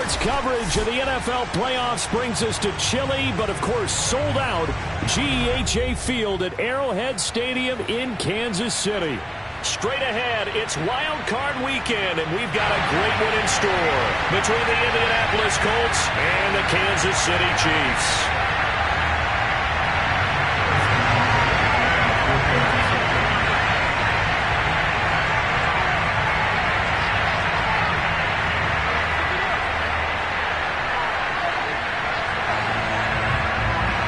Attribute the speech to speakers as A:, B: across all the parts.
A: Sports coverage of the NFL playoffs brings us to chilly, but of course sold out GEHA Field at Arrowhead Stadium in Kansas City. Straight ahead, it's Wildcard weekend, and we've got a great one in store between the Indianapolis Colts and the Kansas City Chiefs.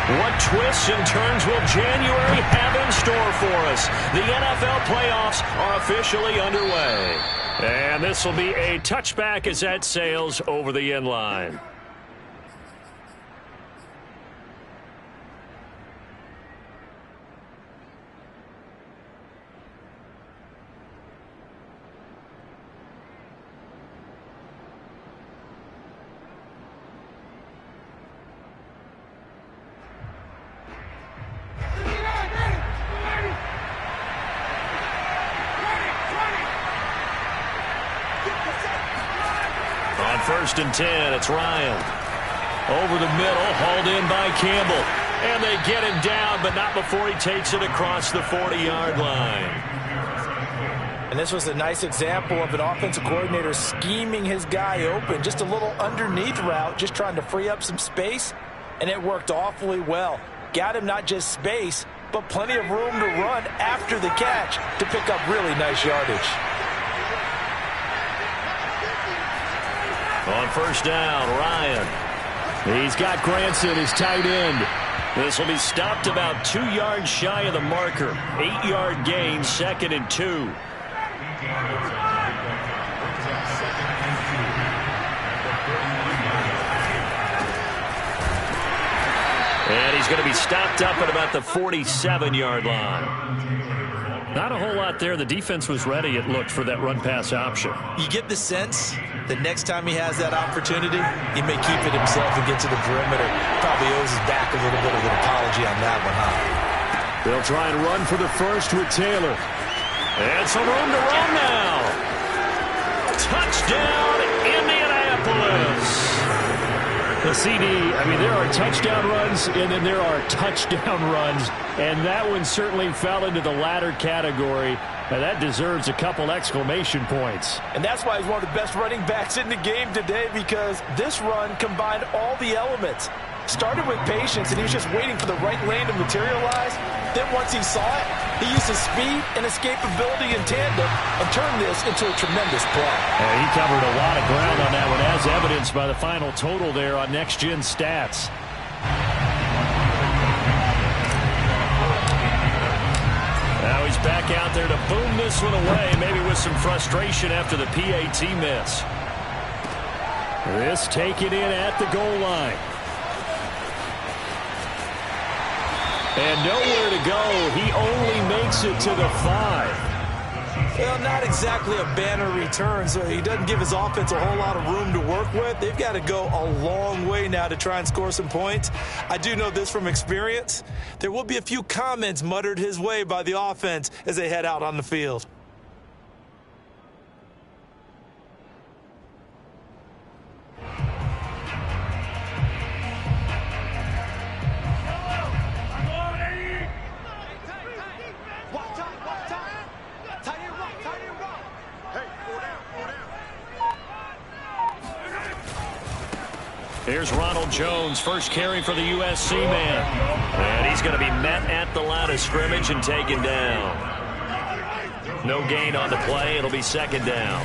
A: What twists and turns will January have in store for us? The NFL playoffs are officially underway. And this will be a touchback as that sails over the end line. First and 10, it's Ryan. Over the middle, hauled in by Campbell. And they get him down, but not before he takes it across the 40-yard line.
B: And this was a nice example of an offensive coordinator scheming his guy open. Just a little underneath route, just trying to free up some space. And it worked awfully well. Got him not just space, but plenty of room to run after the catch to pick up really nice yardage.
A: On first down, Ryan. He's got Granson, his tight end. This will be stopped about 2 yards shy of the marker. 8-yard gain, 2nd and 2. And he's going to be stopped up at about the 47-yard line. Not a whole lot there. The defense was ready, it looked, for that run-pass option.
B: You get the sense that next time he has that opportunity, he may keep it himself and get to the perimeter. Probably owes his back a little bit of an apology on that one, huh?
A: They'll try and run for the first with Taylor. And some room to run now. Touchdown, Indianapolis. The CD, I mean, there are touchdown runs, and then there are touchdown runs, and that one certainly fell into the latter category. And that deserves a couple exclamation points.
B: And that's why he's one of the best running backs in the game today, because this run combined all the elements. Started with patience, and he was just waiting for the right lane to materialize. Then once he saw it, he used his speed and escapability in tandem and turned this into a tremendous play.
A: He covered a lot of ground on that one, as evidenced by the final total there on Next Gen Stats. Now he's back out there to boom this one away, maybe with some frustration after the PAT miss. This taken in at the goal line. And nowhere to go. He only makes it to the 5.
B: Well, not exactly a banner return, so he doesn't give his offense a whole lot of room to work with. They've got to go a long way now to try and score some points. I do know this from experience. There will be a few comments muttered his way by the offense as they head out on the field.
A: Here's Ronald Jones, first carry for the USC man. And he's going to be met at the line of scrimmage and taken down. No gain on the play. It'll be 2nd down.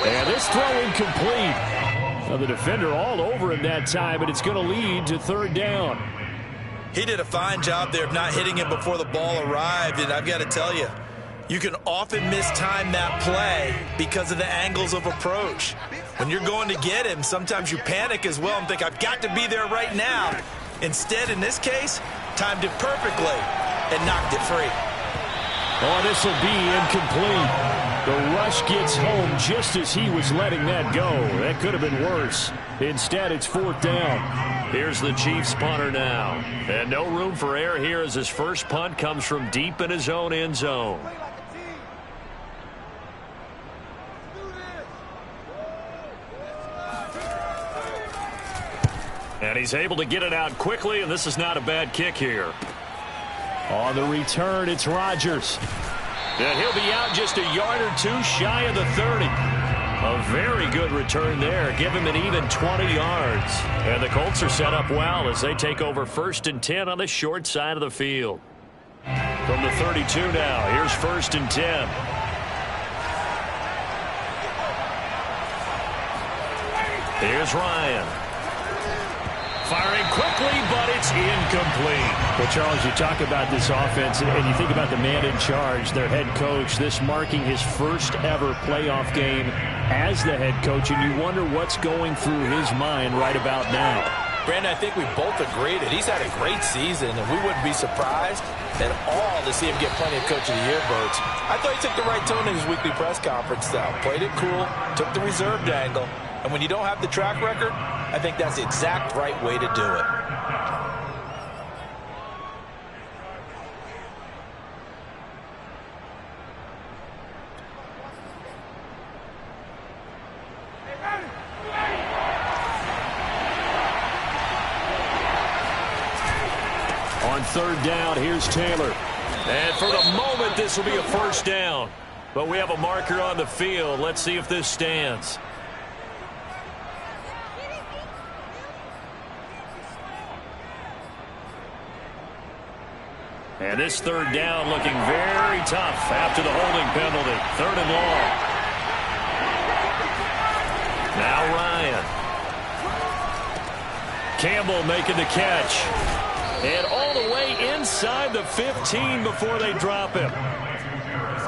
A: And this throw incomplete. Now the defender all over him that time, but it's going to lead to 3rd down.
B: He did a fine job there of not hitting him before the ball arrived, and I've got to tell you, you can often mistime that play because of the angles of approach. When you're going to get him, sometimes you panic as well and think, I've got to be there right now. Instead, in this case, timed it perfectly and knocked it free.
A: Oh, this will be incomplete. The rush gets home just as he was letting that go. That could have been worse. Instead, it's 4th down. Here's the Chiefs punter now. And no room for error here as his first punt comes from deep in his own end zone. And he's able to get it out quickly, and this is not a bad kick here. On the return, it's Rodgers. And he'll be out just a yard or two shy of the 30. A very good return there. Give him an even 20 yards. And the Colts are set up well as they take over 1st and 10 on the short side of the field. From the 32 now, here's 1st and 10. Here's Ryan. Firing quickly, but it's incomplete.
C: Well, Charles, you talk about this offense, and you think about the man in charge, their head coach, this marking his first ever playoff game as the head coach, and you wonder what's going through his mind right about now.
B: Brandon, I think we both agree that he's had a great season, and we wouldn't be surprised at all to see him get plenty of Coach of the Year votes. I thought he took the right tone in his weekly press conference, though. Played it cool, took the reserved angle, and when you don't have the track record, I think that's the exact right way to do it.
A: On 3rd down, here's Taylor. And for the moment, this will be a 1st down. But we have a marker on the field. Let's see if this stands. And this 3rd down looking very tough after the holding penalty. 3rd and long. Now Ryan. Campbell making the catch. And all the way inside the 15 before they drop him.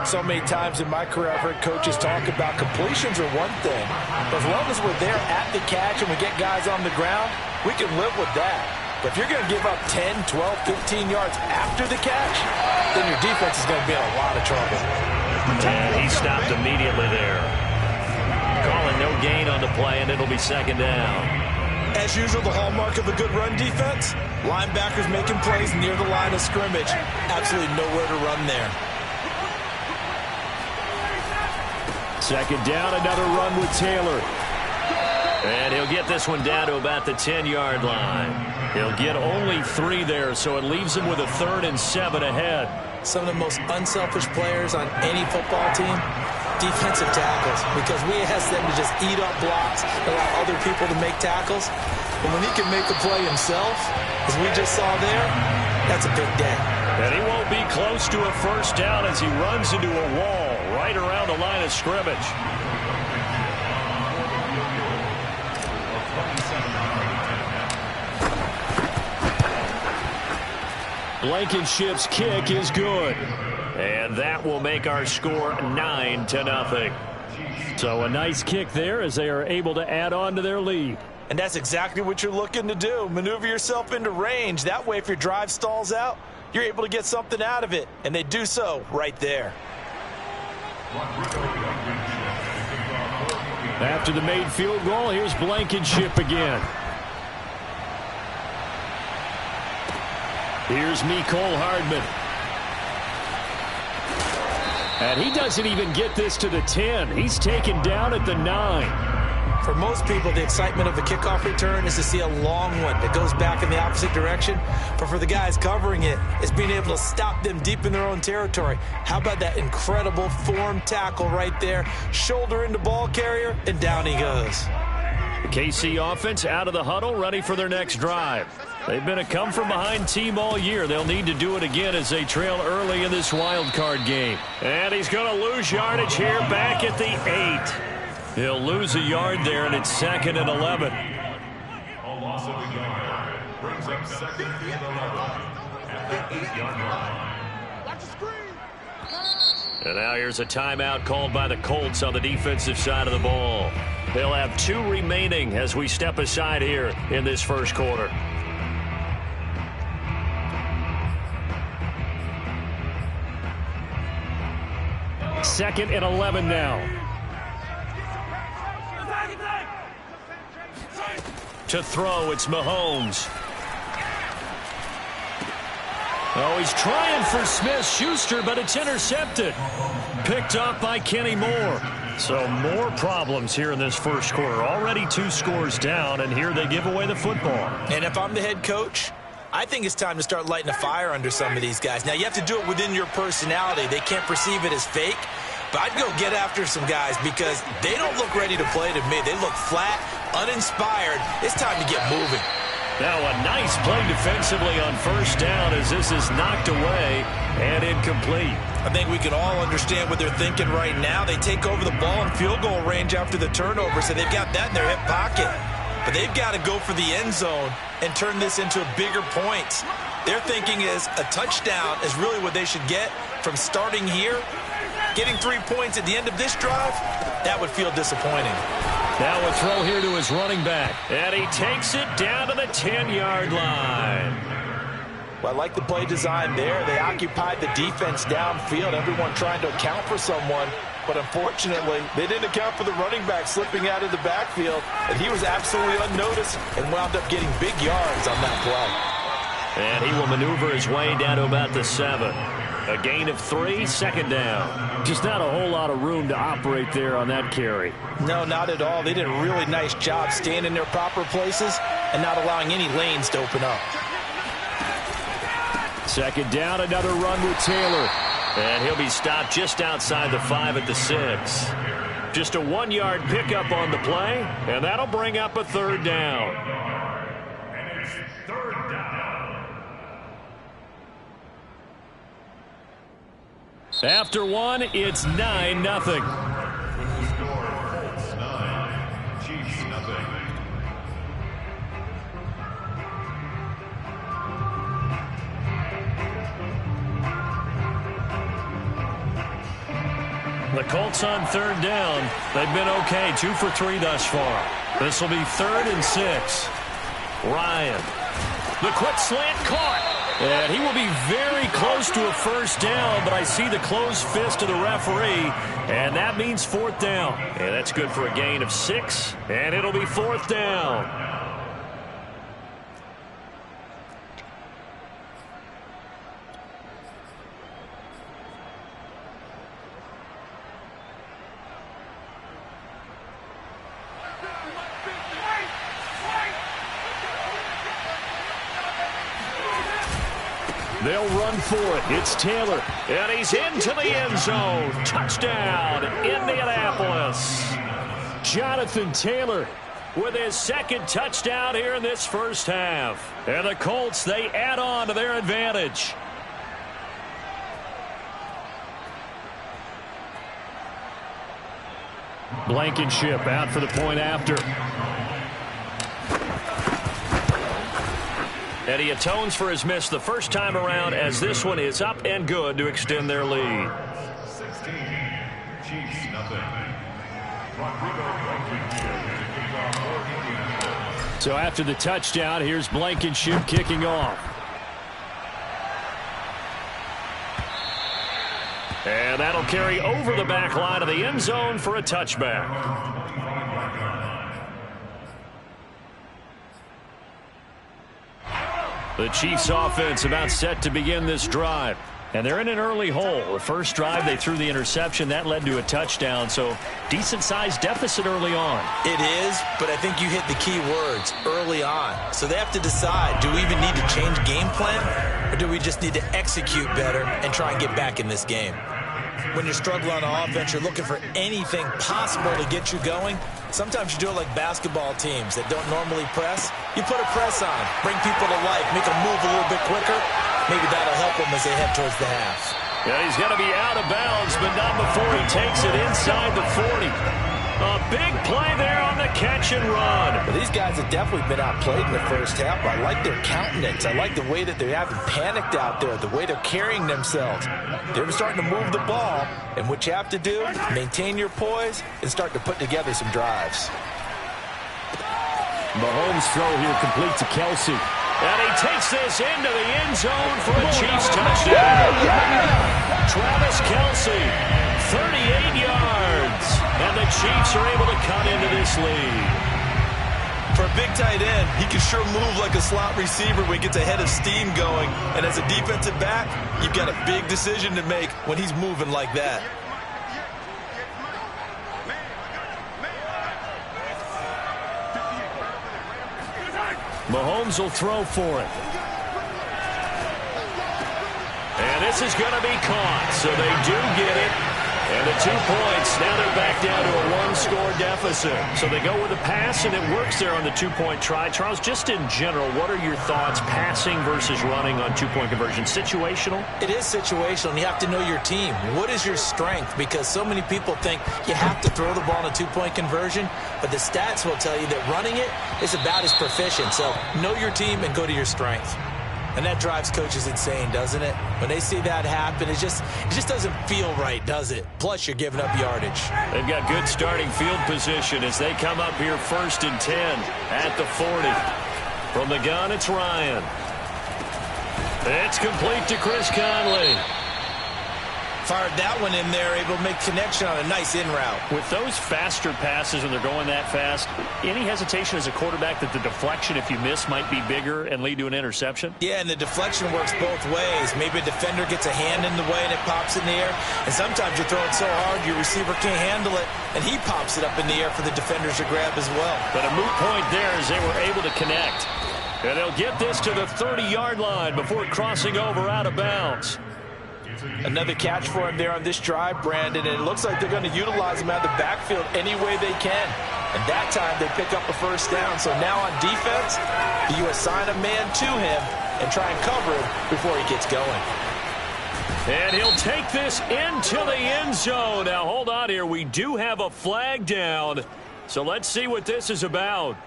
B: So many times in my career, I've heard coaches talk about completions are one thing. But as long as we're there at the catch and we get guys on the ground, we can live with that. But if you're going to give up 10, 12, 15 yards after the catch, then your defense is going to be in a lot of trouble.
A: And he stopped immediately there. Calling no gain on the play, and it'll be 2nd down.
B: As usual, the hallmark of a good run defense, linebackers making plays near the line of scrimmage. Absolutely nowhere to run there.
A: 2nd down, another run with Taylor. And he'll get this one down to about the 10-yard line. He'll get only 3 there, so it leaves him with a 3rd and 7 ahead.
B: Some of the most unselfish players on any football team, defensive tackles, because we ask them to just eat up blocks, allow other people to make tackles. But when he can make a play himself, as we just saw there, that's a big day.
A: And he won't be close to a 1st down as he runs into a wall right around the line of scrimmage. Blankenship's kick is good. And that will make our score 9-0. So a nice kick there as they are able to add on to their lead.
B: And that's exactly what you're looking to do. Maneuver yourself into range. That way, if your drive stalls out, you're able to get something out of it. And they do so right there.
A: After the made field goal, here's Blankenship again. Here's Mecole Hardman. And he doesn't even get this to the 10. He's taken down at the 9.
B: For most people, the excitement of a kickoff return is to see a long one that goes back in the opposite direction. But for the guys covering it, it's being able to stop them deep in their own territory. How about that incredible form tackle right there? Shoulder into ball carrier, and down he goes.
A: The KC offense out of the huddle, ready for their next drive. They've been a come-from-behind team all year. They'll need to do it again as they trail early in this wild card game. And he's going to lose yardage here back at the 8. He'll lose a yard there, and it's 2nd and 11.
D: A loss of a yard brings up 2nd and 11 at the 8-yard line.
E: Watch the screen.
A: And now here's a timeout called by the Colts on the defensive side of the ball. They'll have 2 remaining as we step aside here in this first quarter. Second and 11 now. To throw, it's Mahomes. Oh, he's trying for Smith-Schuster, but it's intercepted. Picked up by Kenny Moore.
C: So more problems here in this first quarter. Already 2 scores down, and here they give away the football.
B: And if I'm the head coach, I think it's time to start lighting a fire under some of these guys. Now, you have to do it within your personality. They can't perceive it as fake. But I'd go get after some guys because they don't look ready to play to me. They look flat, uninspired. It's time to get moving.
C: Now a nice play defensively on first down as this is knocked away and incomplete.
B: I think we can all understand what they're thinking right now. They take over the ball in field goal range after the turnover, so they've got that in their hip pocket. But they've got to go for the end zone and turn this into a bigger point. Their thinking is a touchdown is really what they should get from starting here. Getting 3 points at the end of this drive, that would feel disappointing.
C: Now a throw here to his running back. And he takes it down to the 10-yard line.
B: Well, I like the play design there. They occupied the defense downfield, everyone trying to account for someone. But unfortunately, they didn't account for the running back slipping out of the backfield. And he was absolutely unnoticed and wound up getting big yards on that play.
C: And he will maneuver his way down to about the 7. A gain of 3, second down. Just not a whole lot of room to operate there on that carry.
B: No, not at all. They did a really nice job staying in their proper places and not allowing any lanes to open up.
C: Second down, another run with Taylor. And he'll be stopped just outside the 5 at the 6. Just a 1-yard pickup on the play, and that'll bring up a third down.
D: And it's third down.
C: After 1, it's 9-0.
D: With the score, Colts 9, Chiefs 0.
C: The Colts on third down. They've been okay, 2 for 3 thus far. This will be 3rd and 6. Ryan. The quick slant caught. And he will be very close to a first down, but I see the closed fist of the referee, and that means 4th down. And that's good for a gain of 6, and it'll be 4th down. They'll run for it. It's Taylor. And he's into the end zone. Touchdown, Indianapolis. Jonathan Taylor with his 2nd touchdown here in this first half. And the Colts, they add on to their advantage. Blankenship out for the point after. And he atones for his miss the first time around as this one is up and good to extend their lead.
D: 16, Chiefs 0.
C: So after the touchdown, here's Blankenship kicking off. And that'll carry over the back line of the end zone for a touchback. The Chiefs offense about set to begin this drive. And they're in an early hole. The first drive, they threw the interception. That led to a touchdown. So decent-sized deficit early on.
B: It is, but I think you hit the key words, early on. So they have to decide, do we even need to change game plan? Or do we just need to execute better and try and get back in this game? When you're struggling on offense, you're looking for anything possible to get you going. Sometimes you do it like basketball teams that don't normally press. You put a press on, bring people to life, make them move a little bit quicker. Maybe that'll help them as they head towards the half.
C: Yeah, he's going to be out of bounds, but not before he takes it inside the 40. A big play there on the catch and run.
B: Well, these guys have definitely been outplayed in the first half. I like their countenance. I like the way that they haven't panicked out there, the way they're carrying themselves. They're starting to move the ball, and what you have to do, maintain your poise and start to put together some drives.
C: Mahomes' throw here complete to Kelsey. And he takes this into the end zone for a Chiefs touchdown. Travis Kelsey, 38 yards. And the Chiefs are able to cut into this lead.
B: For a big tight end, he can sure move like a slot receiver when he gets a head of steam going. And as a defensive back, you've got a big decision to make when he's moving like that.
A: Mahomes will throw for it. And this is going to be caught, so they do get it. And the 2 points, now they're back down to a one-score deficit. So they go with a pass, and it works there on the two-point try. Charles, just in general, what are your thoughts, passing versus running on two-point conversion? Situational?
B: It is situational, and you have to know your team. What is your strength? Because so many people think you have to throw the ball in a two-point conversion, but the stats will tell you that running it is about as proficient. So know your team and go to your strength. And that drives coaches insane, doesn't it? When they see that happen, it just doesn't feel right, does it? Plus, you're giving up yardage.
A: They've got good starting field position as they come up here 1st and 10 at the 40. From the gun, it's Ryan. It's complete to Chris Conley.
B: Fired that one in there, able to make connection on a nice in route.
C: With those faster passes when they're going that fast, any hesitation as a quarterback that the deflection, if you miss, might be bigger and lead to an interception?
B: Yeah, and the deflection works both ways. Maybe a defender gets a hand in the way and it pops in the air. And sometimes you throw it so hard your receiver can't handle it, and he pops it up in the air for the defenders to grab as well.
C: But a moot point there as they were able to connect.
A: And they'll get this to the 30-yard line before crossing over out of bounds.
B: Another catch for him there on this drive, Brandon, and it looks like they're going to utilize him out of the backfield any way they can. And that time they pick up a first down. So now on defense, you assign a man to him and try and cover him before he gets going.
A: And he'll take this into the end zone. Now hold on here. We do have a flag down. So let's see what this is about.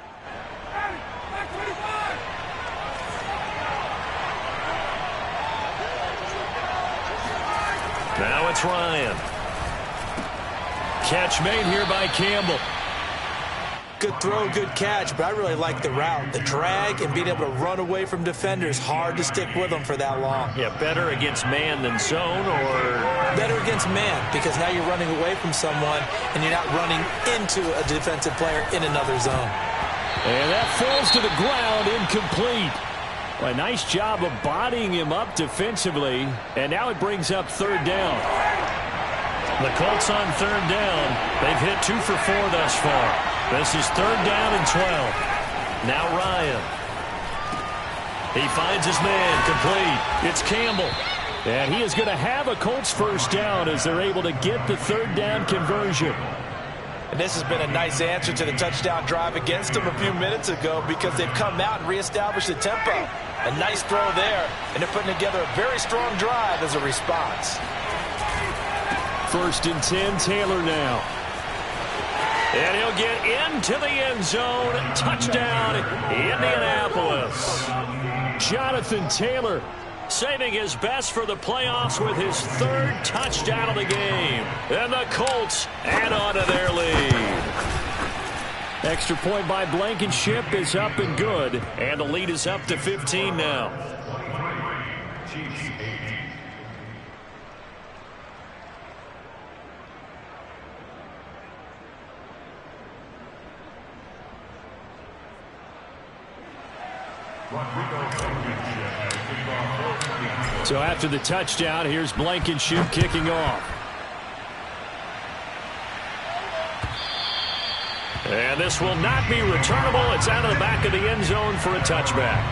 A: Now it's Ryan. Catch made here by Campbell.
B: Good throw, good catch, but I really like the route. The drag and being able to run away from defenders, hard to stick with them for that long.
C: Yeah, better against man than zone, or?
B: Better against man, because now you're running away from someone and you're not running into a defensive player in another zone.
A: And that falls to the ground, incomplete. A nice job of bodying him up defensively, and now it brings up 3rd down. The Colts on 3rd down. They've hit 2 for 4 thus far. This is 3rd down and 12. Now Ryan. He finds his man, complete. It's Campbell. And he is going to have a Colts first down as they're able to get the 3rd down conversion.
B: And this has been a nice answer to the touchdown drive against them a few minutes ago because they've come out and reestablished the tempo. A nice throw there, and they're putting together a very strong drive as a response.
A: 1st and 10, Taylor now. And he'll get into the end zone. Touchdown, Indianapolis. Jonathan Taylor saving his best for the playoffs with his 3rd touchdown of the game. And the Colts add on to their lead. Extra point by Blankenship is up and good. And the lead is up to 15 now. So after the touchdown, here's Blankenship kicking off. And this will not be returnable. It's out of the back of the end zone for a touchback.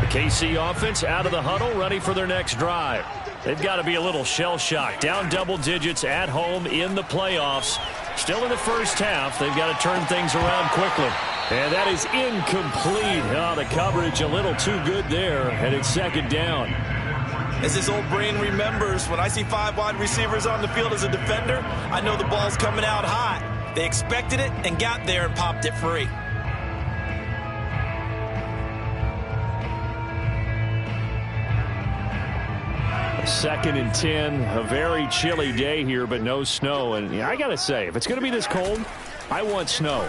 A: The KC offense out of the huddle, ready for their next drive. They've got to be a little shell-shocked. Down double digits at home in the playoffs. Still in the first half. They've got to turn things around quickly. And that is incomplete. Oh, the coverage a little too good there. And it's 2nd down.
B: As his old brain remembers, when I see 5 wide receivers on the field as a defender, I know the ball's coming out hot. They expected it and got there and popped it free.
A: 2nd and 10, a very chilly day here, but no snow. And I got to say, if it's going to be this cold, I want snow.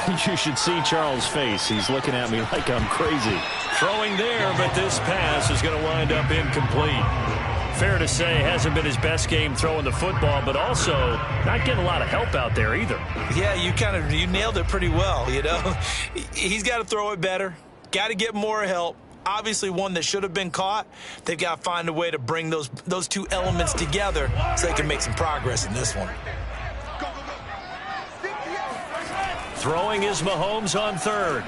A: You should see Charles' face. He's looking at me like I'm crazy. Throwing there, but this pass is going to wind up incomplete.
C: Fair to say, hasn't been his best game throwing the football, but also not getting a lot of help out there either.
B: Yeah, you nailed it pretty well, you know. He's got to throw it better, got to get more help. Obviously one that should have been caught. They've got to find a way to bring those two elements together so they can make some progress in this one.
C: Throwing is Mahomes on third.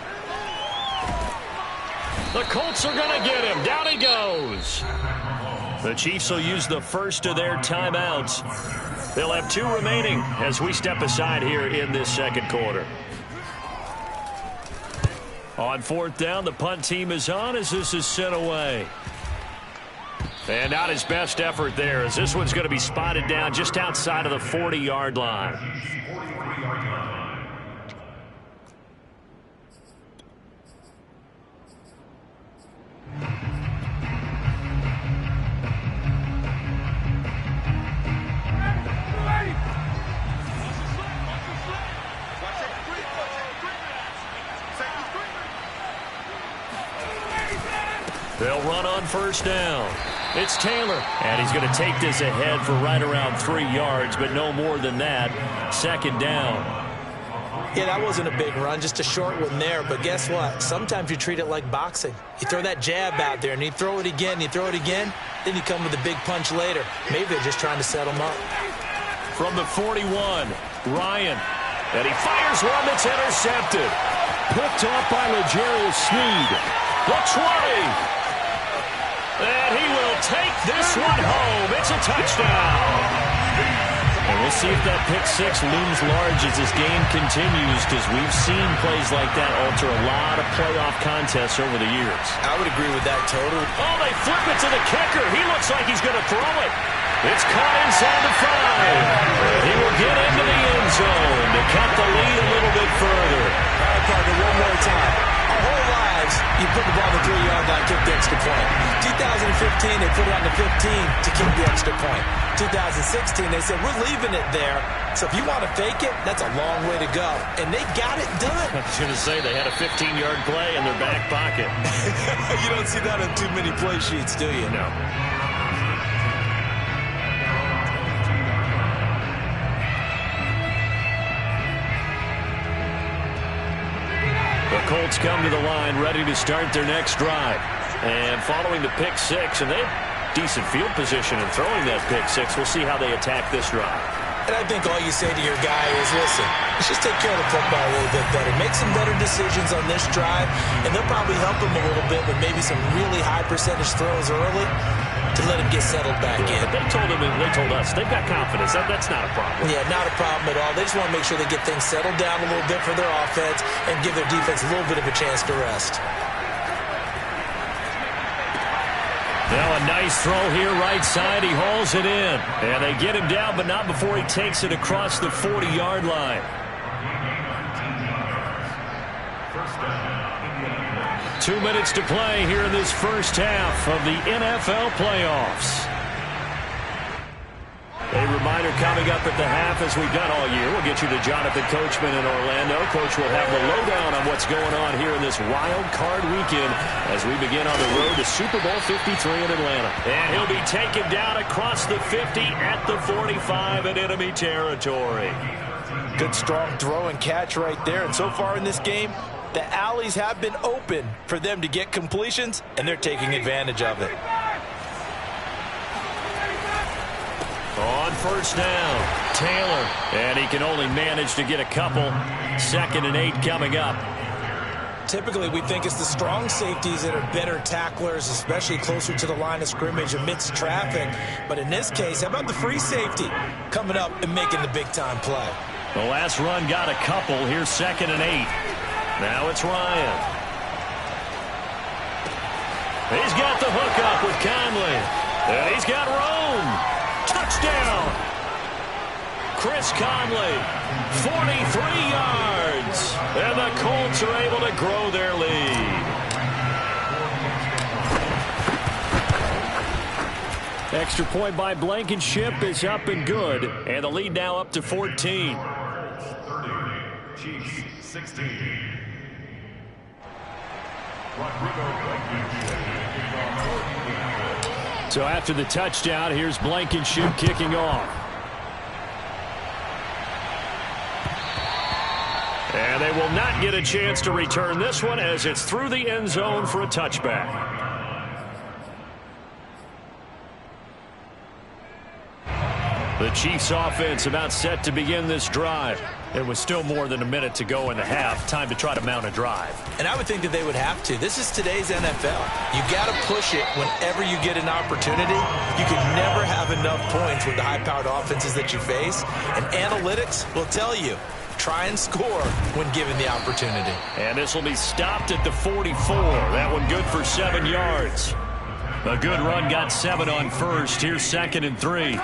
C: The Colts are going to get him. Down he goes. The Chiefs will use the first of their timeouts. They'll have 2 remaining as we step aside here in this second quarter. On fourth down, the punt team is on as this is sent away. And not his best effort there, as this one's going to be spotted down just outside of the 40-yard line. They'll run on first down. It's Taylor, and he's going to take this ahead for right around 3 yards, but no more than that. Second down.
B: Yeah, that wasn't a big run, just a short one there. But guess what? Sometimes you treat it like boxing. You throw that jab out there, and you throw it again, you throw it again, then you come with a big punch later. Maybe they're just trying to set them up.
C: From the 41, Ryan. And he fires one that's intercepted. Picked off by L'Jarius Sneed. The 20. And he will take this one home. It's a touchdown. And we'll see if that pick six looms large as this game continues, because we've seen plays like that alter a lot of playoff contests over the years.
B: I would agree with that totally.
C: Oh, they flip it to the kicker. He looks like he's going to throw it. It's caught inside the 5. And he will get into the end zone to cut the lead a little bit further.
B: All right, partner, one more time. Our whole lives, you put the ball on the 3-yard line, kick the extra point. 2015, they put it on the 15 to kick the extra point. 2016, they said, we're leaving it there. So if you want to fake it, that's a long way to go. And they got it done.
C: I was going to say, they had a 15-yard play in their back pocket.
B: You don't see that on too many play sheets, do you?
C: No. The Colts come to the line ready to start their next drive. And following the pick six, and they have decent field position in throwing that pick six. We'll see how they attack this drive.
B: And I think all you say to your guy is, listen, let's just take care of the football a little bit better. Make some better decisions on this drive, and they'll probably help him a little bit with maybe some really high percentage throws early to let him get settled back in.
C: They told him, and they told us, they've got confidence. That's not a problem.
B: Yeah, not a problem at all. They just want to make sure they get things settled down a little bit for their offense and give their defense a little bit of a chance to rest.
C: Now a nice throw here right side. He hauls it in. And they get him down, but not before he takes it across the 40-yard line.
D: First down.
C: 2 minutes to play here in this first half of the NFL playoffs. A reminder coming up at the half, as we've done all year. We'll get you to Jonathan Coachman in Orlando. Coach will have the lowdown on what's going on here in this wild card weekend as we begin on the road to Super Bowl 53 in Atlanta. And he'll be taken down across the 50 at the 45 in enemy territory.
B: Good strong throw and catch right there. And so far in this game, the alleys have been open for them to get completions, and they're taking advantage of it.
C: On first down, Taylor. And he can only manage to get a couple. 2nd and 8 coming up.
B: Typically, we think it's the strong safeties that are better tacklers, especially closer to the line of scrimmage amidst traffic. But in this case, how about the free safety coming up and making the big-time play?
C: The last run got a couple. Here's 2nd and 8. Now it's Ryan. He's got the hook up with Conley. And he's got Rome. Touchdown. Chris Conley, 43 yards. And the Colts are able to grow their lead. Extra point by Blankenship is up and good. And the lead now up to 14.
D: 30, Chiefs 16. Rodrigo Blankenship.
A: So after the touchdown, here's Blankenship kicking off. And they will not get a chance to return this one as it's through the end zone for a touchback. The Chiefs offense about set to begin this drive. It was still more than a minute to go in the half. Time to try to mount a drive.
B: And I would think that they would have to. This is today's NFL. You got to push it whenever you get an opportunity. You can never have enough points with the high-powered offenses that you face. And analytics will tell you, try and score when given the opportunity.
A: And this will be stopped at the 44. That one good for 7 yards. A good run got 7 on first. Here's 2nd and 3.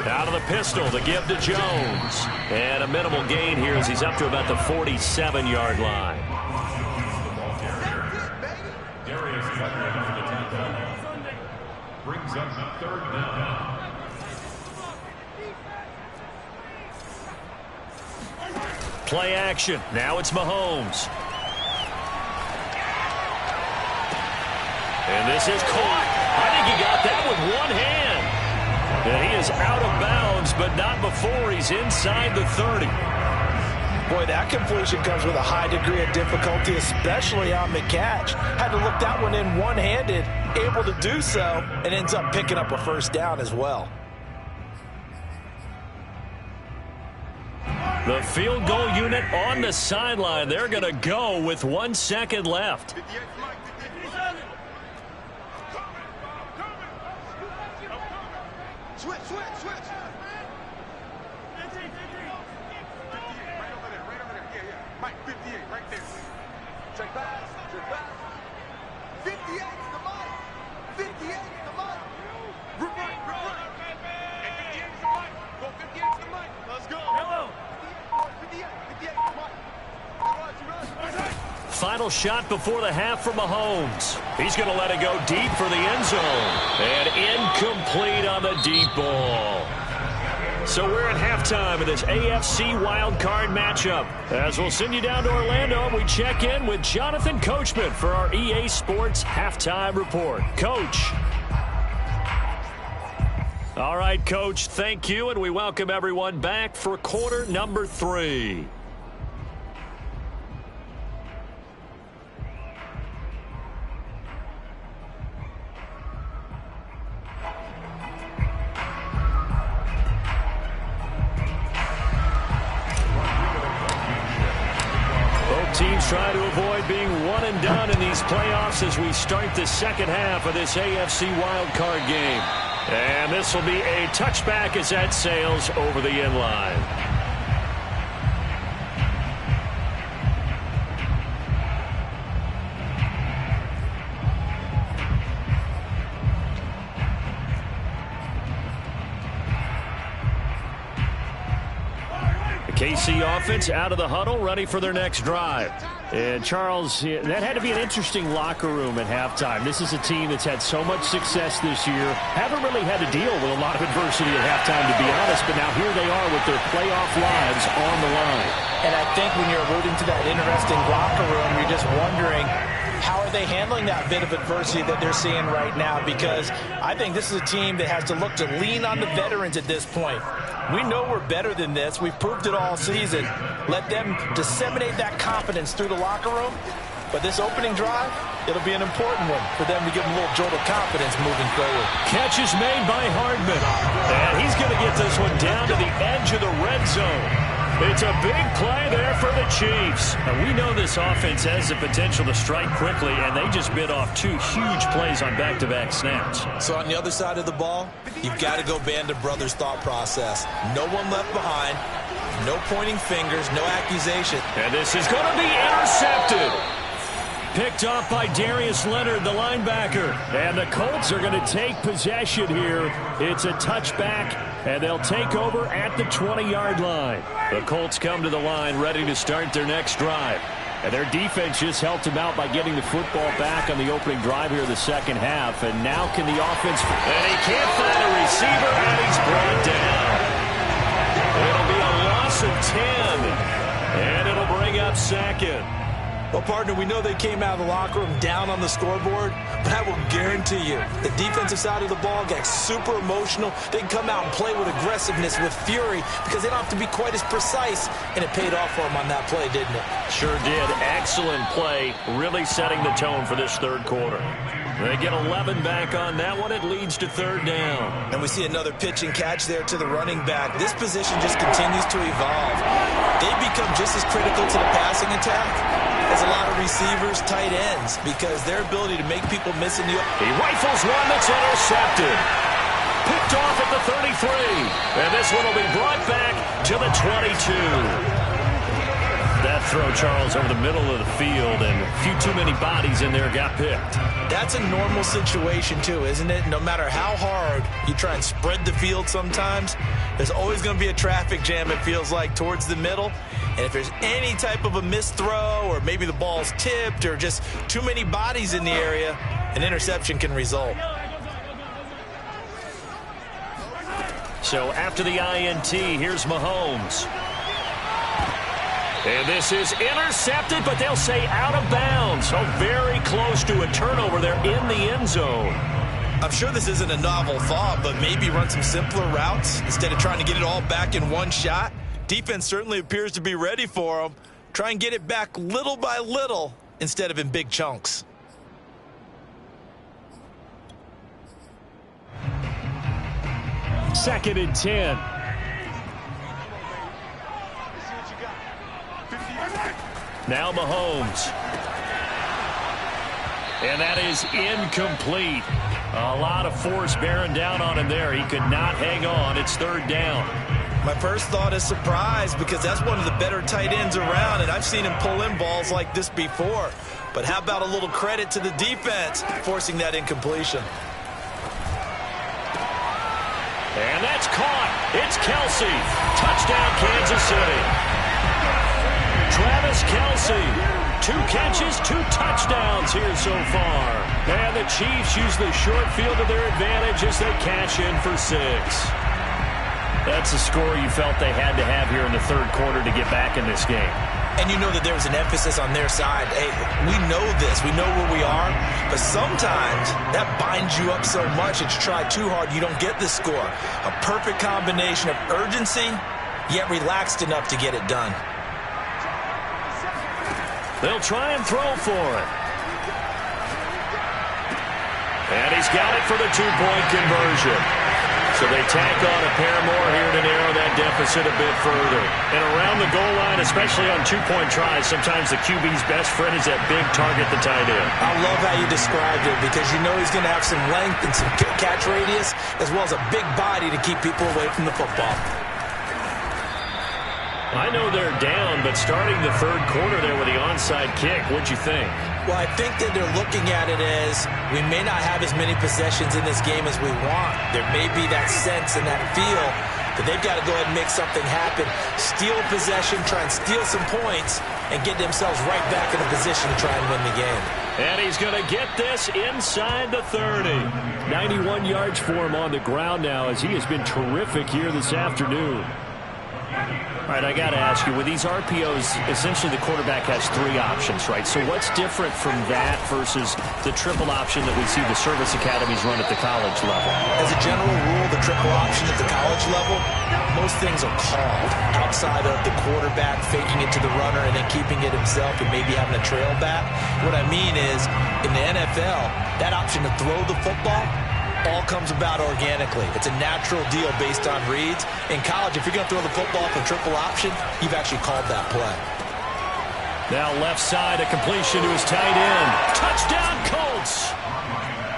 A: Out of the pistol to give to Jones. And a minimal gain here as he's up to about the 47-yard line.
D: Brings up 3rd down.
A: Play action. Now it's Mahomes. And this is caught. I think he got that with one hand. And he is out of bounds, but not before he's inside the 30.
B: Boy, that completion comes with a high degree of difficulty, especially on the catch. Had to look that one in one-handed, able to do so, and ends up picking up a first down as well.
A: The field goal unit on the sideline. They're going to go with 1 second left.
E: Switch. 58, Mike, 58, right there. Check back. 58 to the Mike. 58 to the Mike. Rip right. And 58 to the Mike. Go 58 to the Mike. Let's go. Hello. 58 to the Mike.
A: Final shot before the half for Mahomes. He's going to let it go deep for the end zone. And incomplete on the deep ball. So we're at halftime of this AFC Wildcard matchup. As we'll send you down to Orlando, we check in with Jonathan Coachman for our EA Sports Halftime Report. Coach. All right, Coach, thank you, and we welcome everyone back for quarter number 3. Teams trying to avoid being one and done in these playoffs as we start the second half of this AFC wildcard game. And this will be a touchback as that sails over the end line. KC offense out of the huddle, ready for their next drive. And Charles, that had to be an interesting locker room at halftime. This is a team that's had so much success this year. Haven't really had to deal with a lot of adversity at halftime, to be honest, but now here they are with their playoff lives on the line.
B: And I think when you're alluding to that interesting locker room, you're just wondering, how are they handling that bit of adversity that they're seeing right now? Because I think this is a team that has to look to lean on the veterans at this point. We know we're better than this. We've proved it all season. Let them disseminate that confidence through the locker room. But this opening drive, it'll be an important one for them to give them a little jolt of confidence moving forward.
A: Catch is made by Hardman. And he's going to get this one down to the edge of the red zone. It's a big play there for the Chiefs. And we know this offense has the potential to strike quickly, and they just bit off 2 huge plays on back-to-back snaps.
B: So on the other side of the ball, you've got to go Band of Brothers thought process. No one left behind, no pointing fingers, no accusation.
A: And this is going to be intercepted. Picked off by Darius Leonard, the linebacker. And the Colts are going to take possession here. It's a touchback, and they'll take over at the 20-yard line. The Colts come to the line ready to start their next drive. And their defense just helped them out by getting the football back on the opening drive here in the second half. And now can the offense... And he can't find a receiver, and he's brought down. It'll be a loss of 10. And it'll bring up second.
B: Well, partner, we know they came out of the locker room down on the scoreboard, but I will guarantee you the defensive side of the ball got super emotional. They can come out and play with aggressiveness, with fury, because they don't have to be quite as precise, and it paid off for them on that play, didn't it?
C: Sure did. Excellent play, really setting the tone for this third quarter. They get 11 back on that one. It leads to third down.
B: And we see another pitch and catch there to the running back. This position just continues to evolve. They become just as critical to the passing attack as a lot of receivers, tight ends, because their ability to make people miss in the...
C: He rifles one that's intercepted. Picked off at the 33. And this one will be brought back to the 22. That throw, Charles, over the middle of the field, and a few too many bodies in there got picked.
B: That's a normal situation, too, isn't it? No matter how hard you try and spread the field sometimes, there's always going to be a traffic jam, it feels like, towards the middle. And if there's any type of a missed throw, or maybe the ball's tipped, or just too many bodies in the area, an interception can result.
C: So after the INT, here's Mahomes. And this is intercepted, but they'll say out of bounds. So very close to a turnover there in the end zone.
B: I'm sure this isn't a novel thought, but maybe run some simpler routes instead of trying to get it all back in one shot. Defense certainly appears to be ready for them. Try and get it back little by little instead of in big chunks.
C: Second and 10. Now Mahomes. And that is incomplete. A lot of force bearing down on him there. He could not hang on. It's third down.
B: My first thought is surprise, because that's one of the better tight ends around, and I've seen him pull in balls like this before. But how about a little credit to the defense forcing that incompletion?
C: And that's caught. It's Kelsey. Touchdown, Kansas City. Travis Kelsey, 2 catches, 2 touchdowns here so far. And the Chiefs use the short field to their advantage as they cash in for 6. That's a score you felt they had to have here in the third quarter to get back in this game.
B: And you know that there was an emphasis on their side. Hey, we know this. We know where we are. But sometimes that binds you up so much that you try too hard, you don't get this score. A perfect combination of urgency, yet relaxed enough to get it done.
C: They'll try and throw for it. And he's got it for the 2-point conversion. So they tack on a pair more here to narrow that deficit a bit further. And around the goal line, especially on 2-point tries, sometimes the QB's best friend is that big target, the tight end.
B: I love how you described it, because you know he's going to have some length and some catch radius, as well as a big body to keep people away from the football.
C: I know they're down, but starting the third quarter there with the onside kick, what'd you think?
B: Well, I think that they're looking at it as we may not have as many possessions in this game as we want. There may be that sense and that feel that they've got to go ahead and make something happen, steal possession, try and steal some points, and get themselves right back in a position to try and win the game.
C: And he's going to get this inside the 30. 91 yards for him on the ground now, as he has been terrific here this afternoon. All right, I got to ask you, with these RPOs, essentially the quarterback has 3 options, right? So what's different from that versus the triple option that we see the service academies run at the college level?
B: As a general rule, the triple option at the college level, most things are called outside of the quarterback faking it to the runner and then keeping it himself and maybe having a trail back. What I mean is, in the NFL, that option to throw the football all comes about organically. It's a natural deal based on reads. In college, if you're going to throw the football for triple option, you've actually called that play.
C: Now left side, a completion to his tight end. Touchdown, Colts!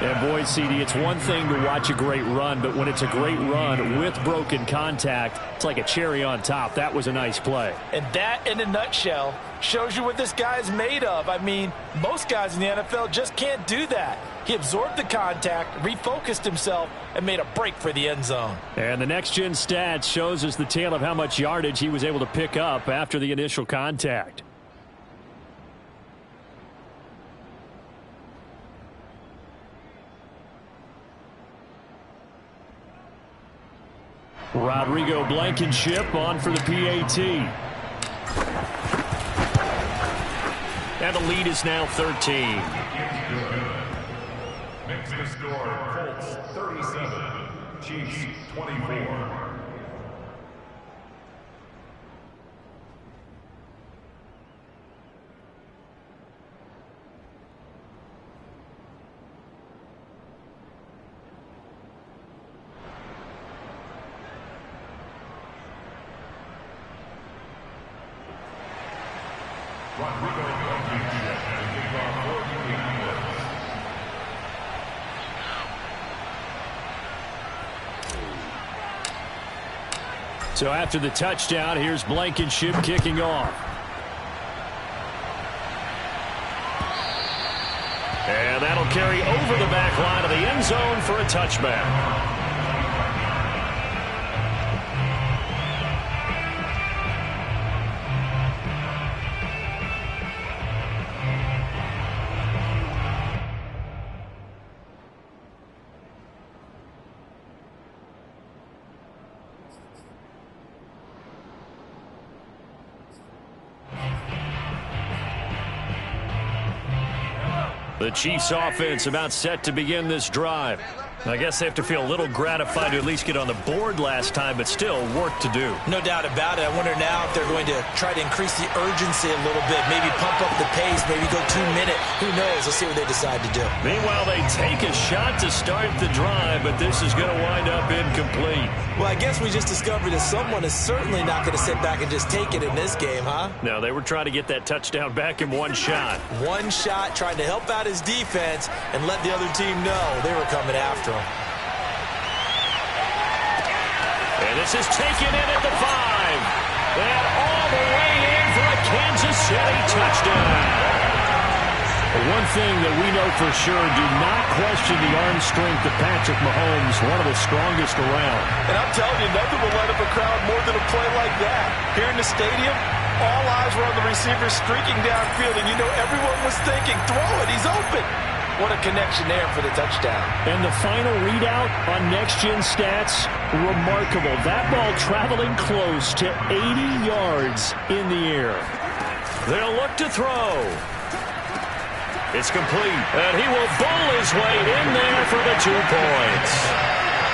C: And boy, CD, it's one thing to watch a great run, but when it's a great run with broken contact, it's like a cherry on top. That was a nice play.
B: And that, in a nutshell, shows you what this guy's made of. I mean, most guys in the NFL just can't do that. He absorbed the contact, refocused himself, and made a break for the end zone.
C: And the next-gen stats shows us the tale of how much yardage he was able to pick up after the initial contact. Rodrigo Blankenship on for the PAT.
A: And the lead is now 13.
D: Makes the score Colts 37, Chiefs 24.
A: So after the touchdown, here's Blankenship kicking off. And that'll carry over the back line of the end zone for a touchback. The Chiefs offense about set to begin this drive. I guess they have to feel a little gratified to at least get on the board last time, but still work to do.
B: No doubt about it. I wonder now if they're going to try to increase the urgency a little bit, maybe pump up the pace, maybe go 2 minute. Who knows? Let's see what they decide to do.
A: Meanwhile, they take a shot to start the drive, but this is going to wind up incomplete.
B: Well, I guess we just discovered that someone is certainly not going to sit back and just take it in this game, huh?
A: No, they were trying to get that touchdown back in one shot.
B: One shot, trying to help out his defense and let the other team know they were coming after him.
A: And this is taken in at the 5. And all the way in for a Kansas City touchdown. One thing that we know for sure, do not question the arm strength of Patrick Mahomes, one of the strongest around.
F: And I'm telling you, nothing will light up a crowd more than a play like that. Here in the stadium, all eyes were on the receiver streaking downfield, and you know everyone was thinking, throw it, he's open. What a connection there for the touchdown.
A: And the final readout on next-gen stats, remarkable. That ball traveling close to 80 yards in the air. They'll look to throw. It's complete, and he will bowl his way in there for the 2 points.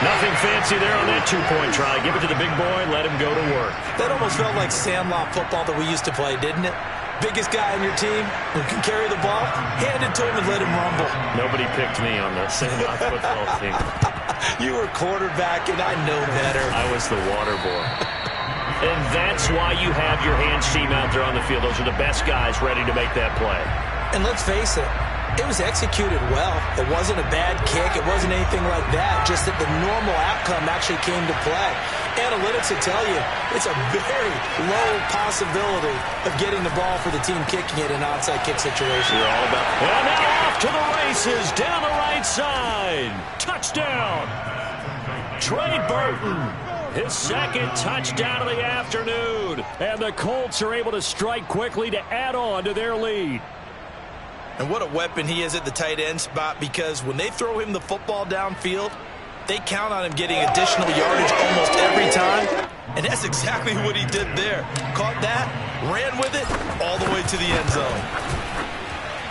A: Nothing fancy there on that 2-point try. Give it to the big boy, let him go to work.
B: That almost felt like sandlot football that we used to play, didn't it? Biggest guy on your team who can carry the ball, hand it to him and let him rumble.
A: Nobody picked me on the sandlot football team.
B: You were quarterback, and I know better.
A: I was the water boy. And that's why you have your hands team out there on the field. Those are the best guys ready to make that play.
B: And let's face it, it was executed well. It wasn't a bad kick. It wasn't anything like that. Just that the normal outcome actually came to play. Analytics will tell you it's a very low possibility of getting the ball for the team kicking it in an onside kick situation.
A: You're all about. And now off to the races down the right side. Touchdown. Trey Burton. His second touchdown of the afternoon. And the Colts are able to strike quickly to add on to their lead.
B: And what a weapon he is at the tight end spot, because when they throw him the football downfield, they count on him getting additional yardage almost every time. And that's exactly what he did there. Caught that, ran with it, all the way to the end zone.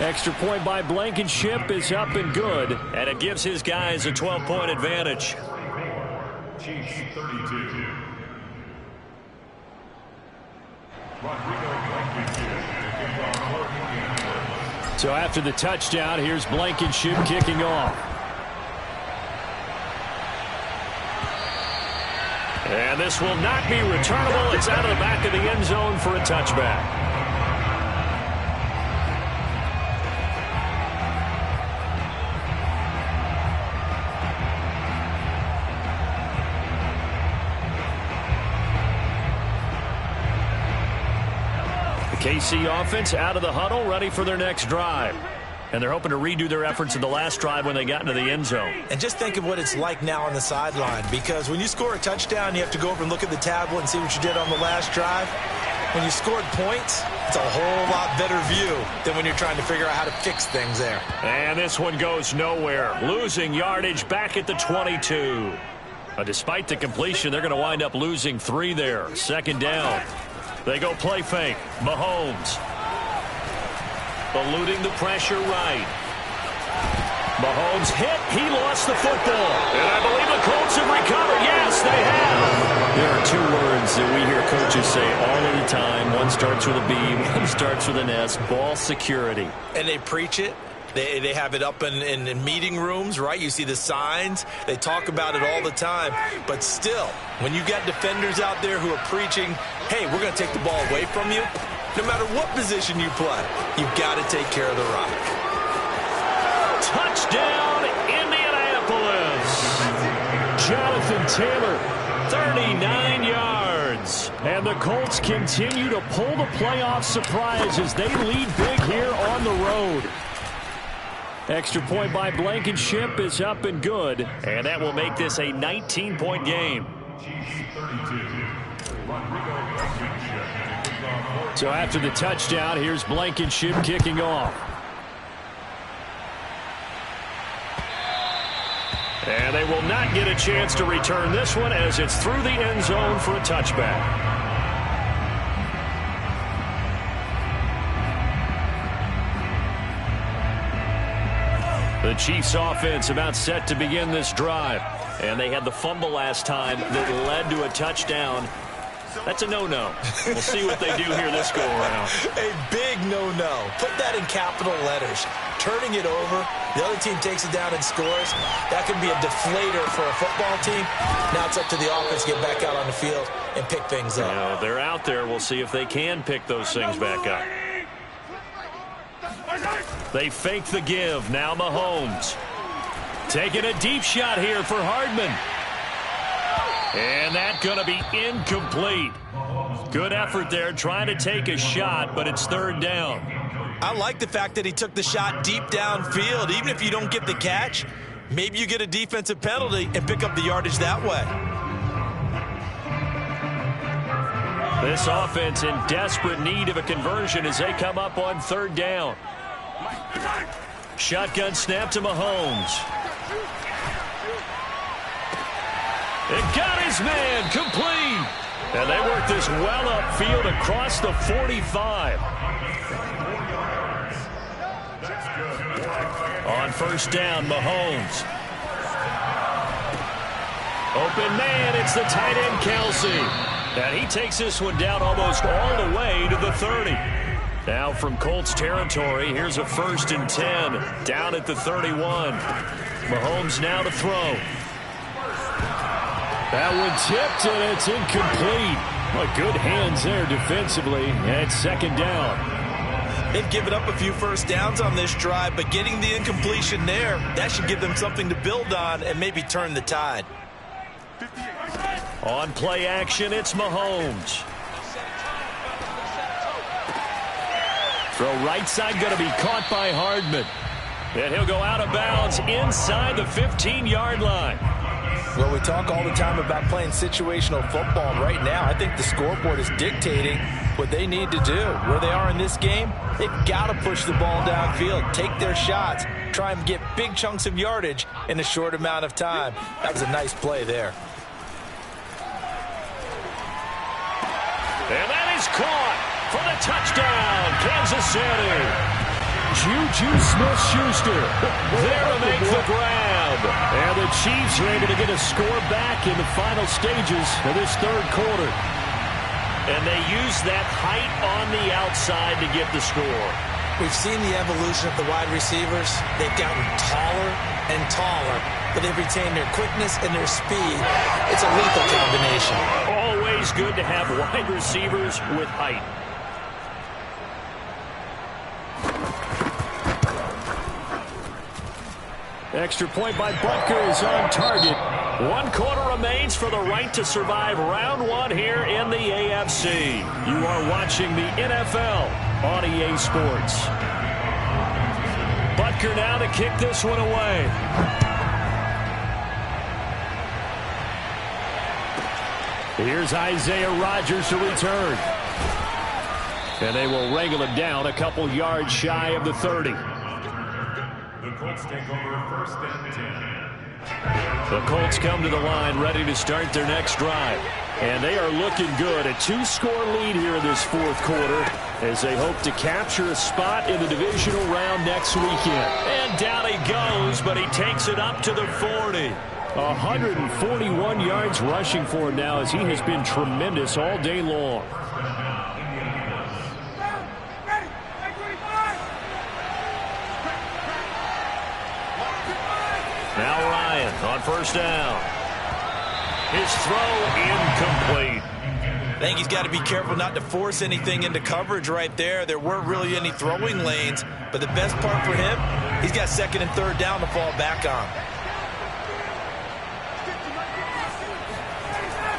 A: Extra point by Blankenship is up and good. And it gives his guys a 12-point advantage.
D: Chiefs 32.
A: So after the touchdown, here's Blankenship kicking off. And this will not be returnable. It's out of the back of the end zone for a touchback. KC offense out of the huddle, ready for their next drive. And they're hoping to redo their efforts in the last drive when they got into the end zone.
B: And just think of what it's like now on the sideline, because when you score a touchdown, you have to go over and look at the tablet and see what you did on the last drive. When you scored points, it's a whole lot better view than when you're trying to figure out how to fix things there.
A: And this one goes nowhere. Losing yardage back at the 22. Despite the completion, they're going to wind up losing 3 there. Second down. They go play fake. Mahomes. Eluding the pressure right. Mahomes hit. He lost the football. And I believe the Colts have recovered. Yes, they have. There are two words that we hear coaches say all of the time. One starts with a B, one starts with an S. Ball security.
B: And they preach it. They have it up in meeting rooms, right? You see the signs. They talk about it all the time. But still, when you got defenders out there who are preaching, hey, we're going to take the ball away from you, no matter what position you play, you've got to take care of the rock.
A: Touchdown, Indianapolis. Jonathan Taylor, 39 yards. And the Colts continue to pull the playoff surprise as they lead big here on the road. Extra point by Blankenship is up and good. And that will make this a 19-point game. So after the touchdown, here's Blankenship kicking off. And they will not get a chance to return this one as it's through the end zone for a touchback. The Chiefs offense about set to begin this drive. And they had the fumble last time that led to a touchdown. That's a no-no. We'll see what they do here this go-around.
B: A big no-no. Put that in capital letters. Turning it over, the other team takes it down and scores. That could be a deflator for a football team. Now it's up to the offense to get back out on the field and pick things up.
A: Yeah, they're out there. We'll see if they can pick those things back up. They fake the give. Now Mahomes. Taking a deep shot here for Hardman. And that's going to be incomplete. Good effort there trying to take a shot, but it's third down.
B: I like the fact that he took the shot deep downfield. Even if you don't get the catch, maybe you get a defensive penalty and pick up the yardage that way.
A: This offense in desperate need of a conversion as they come up on third down. Shotgun snap to Mahomes. It got his man complete. And they work this well upfield across the 45. On first down, Mahomes. Open man, it's the tight end, Kelsey. And he takes this one down almost all the way to the 30. Now from Colts territory, here's a 1st and 10 down at the 31. Mahomes now to throw. That one tipped, and it's incomplete. Well, good hands there defensively, and it's second down.
B: They've given up a few first downs on this drive, but getting the incompletion there, that should give them something to build on and maybe turn the tide.
A: On play action, it's Mahomes. Throw right side going to be caught by Hardman. And he'll go out of bounds inside the 15-yard line.
B: Well, we talk all the time about playing situational football. Right now, I think the scoreboard is dictating what they need to do. Where they are in this game, they've got to push the ball downfield, take their shots, try and get big chunks of yardage in a short amount of time. That was a nice play there.
A: And that is caught for the touchdown, Kansas City. Juju Smith-Schuster there to make the grab. And the Chiefs are able to get a score back in the final stages of this third quarter. And they use that height on the outside to get the score.
B: We've seen the evolution of the wide receivers. They've gotten taller and taller, but they've retained their quickness and their speed. It's a lethal combination.
A: Always good to have wide receivers with height. Extra point by Butker is on target. 1 quarter remains for the right to survive round 1 here in the AFC. You are watching the NFL on EA Sports. Butker now to kick this one away. Here's Isaiah Rodgers to return. And they will wrangle him down a couple yards shy of the 30.
D: The Colts take over 1st and 10.
C: The Colts come to the line ready to start their next drive. And they are looking good. A 2-score lead here in this fourth quarter as they hope to capture a spot in the divisional round next weekend.
A: And down he goes, but he takes it up to the 40.
C: 141 yards rushing for him now as he has been tremendous all day long.
A: Now Ryan on first down. His throw incomplete.
B: I think he's got to be careful not to force anything into coverage right there. There weren't really any throwing lanes, but the best part for him, he's got second and third down to fall back on.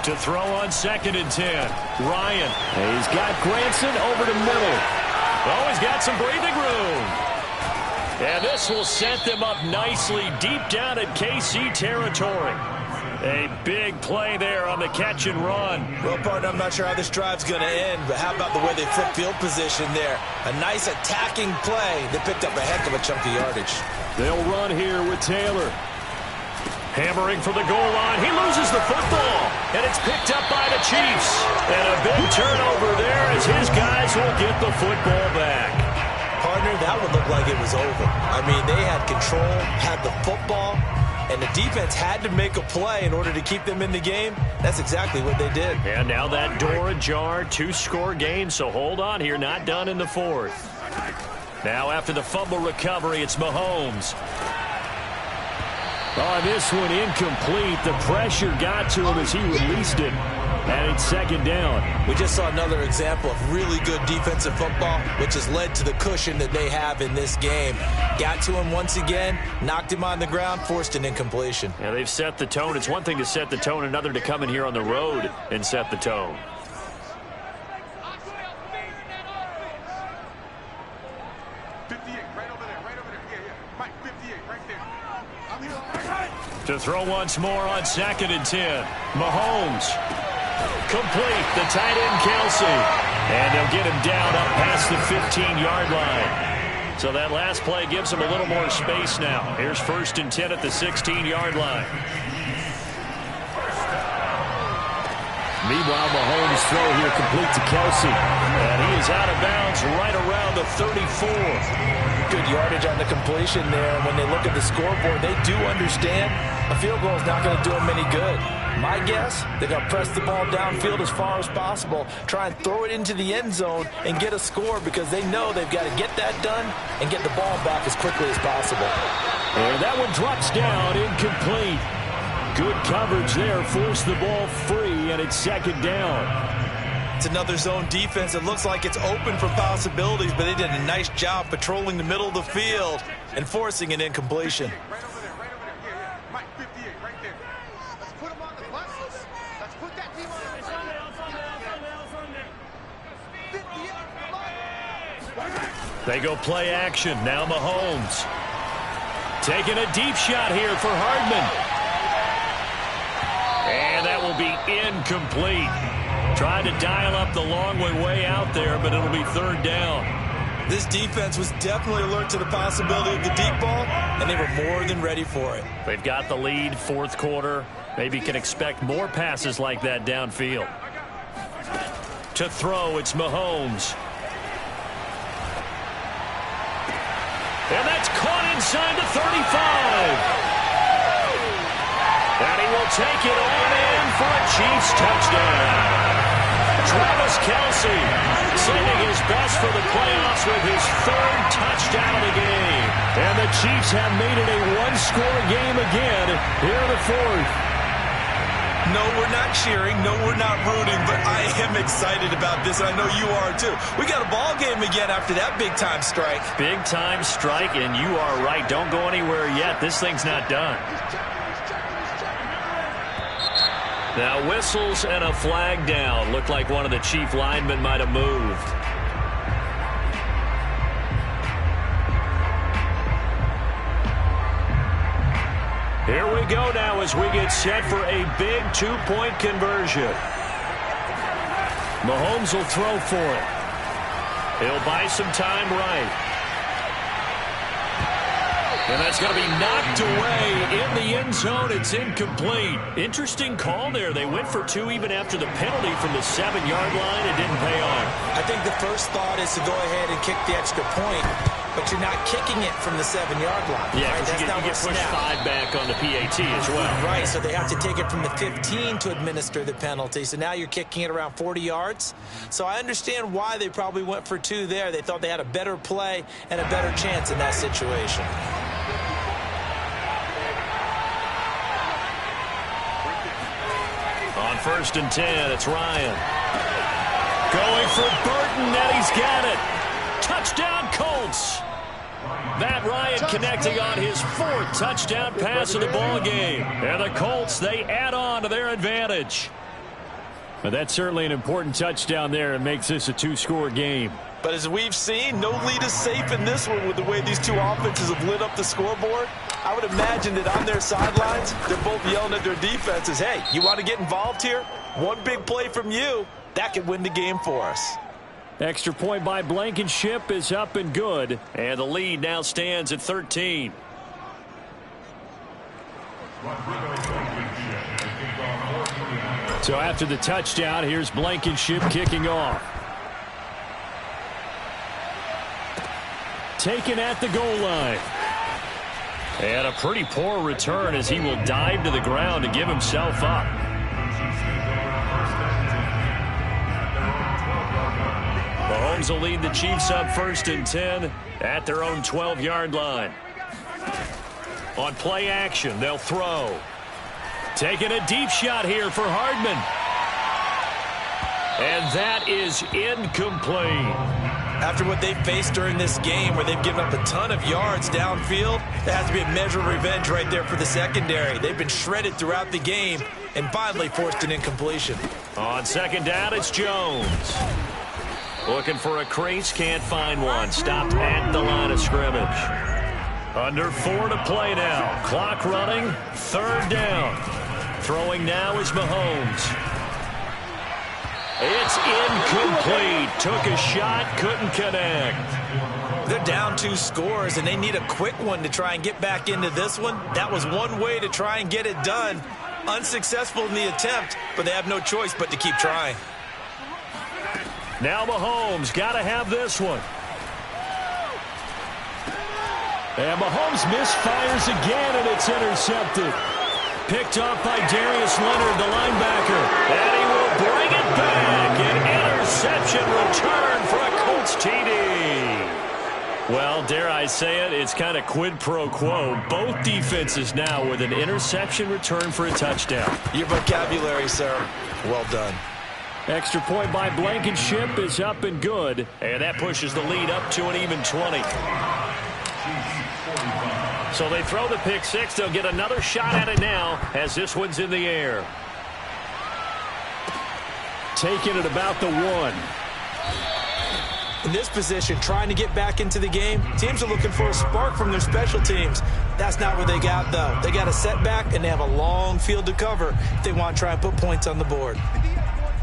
A: To throw on 2nd and 10. Ryan.
C: He's got Granson over to middle.
A: Oh, he's got some breathing room. And this will set them up nicely deep down in KC territory. A big play there on the catch and run.
B: Well, partner, I'm not sure how this drive's going to end, but how about the way they flip field position there? A nice attacking play that picked up a heck of a chunk of yardage.
C: They'll run here with Taylor.
A: Hammering for the goal line. He loses the football, and it's picked up by the Chiefs. And a big turnover there as his guys will get the football back.
B: Partner, that would look like it was over. I mean, they had control, had the football, and the defense had to make a play in order to keep them in the game. That's exactly what they did.
A: And now that door ajar, 2-score game, so hold on here, not done in the fourth. Now after the fumble recovery, it's Mahomes.
C: Oh, this one incomplete. The pressure got to him as he released it. And it's 2nd down.
B: We just saw another example of really good defensive football, which has led to the cushion that they have in this game. Got to him once again, knocked him on the ground, forced an incompletion.
A: Yeah, they've set the tone. It's one thing to set the tone, another to come in here on the road and set the tone. To throw once more on 2nd and 10. Mahomes. Complete. The tight end, Kelsey. And they'll get him down up past the 15-yard line. So that last play gives him a little more space now. Here's 1st and 10 at the 16-yard line.
C: Meanwhile, Mahomes' throw here complete to Kelsey.
A: And he is out of bounds right around the 34.
B: Good yardage on the completion there. When they look at the scoreboard, they do understand a field goal is not going to do them any good. My guess, they're going to press the ball downfield as far as possible, try and throw it into the end zone and get a score because they know they've got to get that done and get the ball back as quickly as possible.
C: And that one drops down, incomplete. Good coverage there, forced the ball free, and it's 2nd down.
B: It's another zone defense. It looks like it's open for possibilities, but they did a nice job patrolling the middle of the field and forcing an incompletion.
E: Right over there. Yeah. Mike, 58, right there. Let's put him on the bus. Let's put that team on the bus. 58,
A: They go play action. Now Mahomes. Taking a deep shot here for Hardman. And that will be incomplete. Tried to dial up the long way out there, but it'll be 3rd down.
B: This defense was definitely alert to the possibility of the deep ball, and they were more than ready for it.
A: They've got the lead, 4th quarter. Maybe can expect more passes like that downfield. To throw, it's Mahomes. And that's caught inside the 35. And he will take it on in for a Chiefs touchdown. Travis Kelsey sending his best for the playoffs with his 3rd touchdown of the game.
C: And the Chiefs have made it a 1-score game again here in the 4th.
B: No, we're not cheering. No, we're not rooting, but I am excited about this, and I know you are too. We got a ball game again after that big-time strike.
A: Big-time strike, and you are right. Don't go anywhere yet. This thing's not done. Now whistles and a flag down. Looked like one of the Chief linemen might have moved. Here we go now as we get set for a big 2-point conversion. Mahomes will throw for it. He'll buy some time right. And that's going to be knocked away in the end zone. It's incomplete. Interesting call there. They went for 2 even after the penalty from the 7-yard line. It didn't pay off.
B: I think the first thought is to go ahead and kick the extra point, but you're not kicking it from the 7-yard line.
C: Yeah,
B: right?
C: you get pushed 5 back on the PAT as well.
B: Right, so they have to take it from the 15 to administer the penalty. So now you're kicking it around 40 yards. So I understand why they probably went for 2 there. They thought they had a better play and a better chance in that situation.
A: On 1st and 10, it's Ryan. Going for Burton, and he's got it. Touchdown, Colts. Matt Ryan connecting on his 4th touchdown pass of the ball game. And the Colts, they add on to their advantage. But that's certainly an important touchdown there. It makes this a 2-score game.
F: But as we've seen, no lead is safe in this one with the way these two offenses have lit up the scoreboard. I would imagine that on their sidelines, they're both yelling at their defenses, hey, you want to get involved here? One big play from you, that could win the game for us.
A: Extra point by Blankenship is up and good. And the lead now stands at 13. So after the touchdown, here's Blankenship kicking off. Taken at the goal line. And a pretty poor return as he will dive to the ground to give himself up. Mahomes will lead the Chiefs up 1st and 10 at their own 12-yard line. On play action, they'll throw. Taking a deep shot here for Hardman. And that is incomplete.
B: After what they've faced during this game where they've given up a ton of yards downfield, there has to be a measure of revenge right there for the secondary. They've been shredded throughout the game and finally forced an incompletion.
A: On 2nd down, it's Jones. Looking for a crease, can't find one. Stopped at the line of scrimmage. Under 4 to play now. Clock running, 3rd down. Throwing now is Mahomes. It's incomplete. Took a shot, couldn't connect.
B: They're down 2 scores, and they need a quick one to try and get back into this one. That was one way to try and get it done. Unsuccessful in the attempt, but they have no choice but to keep trying.
A: Now Mahomes got to have this one. And Mahomes misfires again, and it's intercepted. Picked off by Darius Leonard, the linebacker. And he will bring it back. An interception return for a Colts TD. Well, dare I say it, it's kind of quid pro quo. Both defenses now with an interception return for a touchdown.
B: Your vocabulary, sir. Well done.
A: Extra point by Blankenship is up and good. And that pushes the lead up to an even 20. So they throw the pick 6. They'll get another shot at it now as this one's in the air. Taking it about the 1.
B: In this position, trying to get back into the game, teams are looking for a spark from their special teams. That's not what they got, though. They got a setback, and they have a long field to cover if they want to try and put points on the board.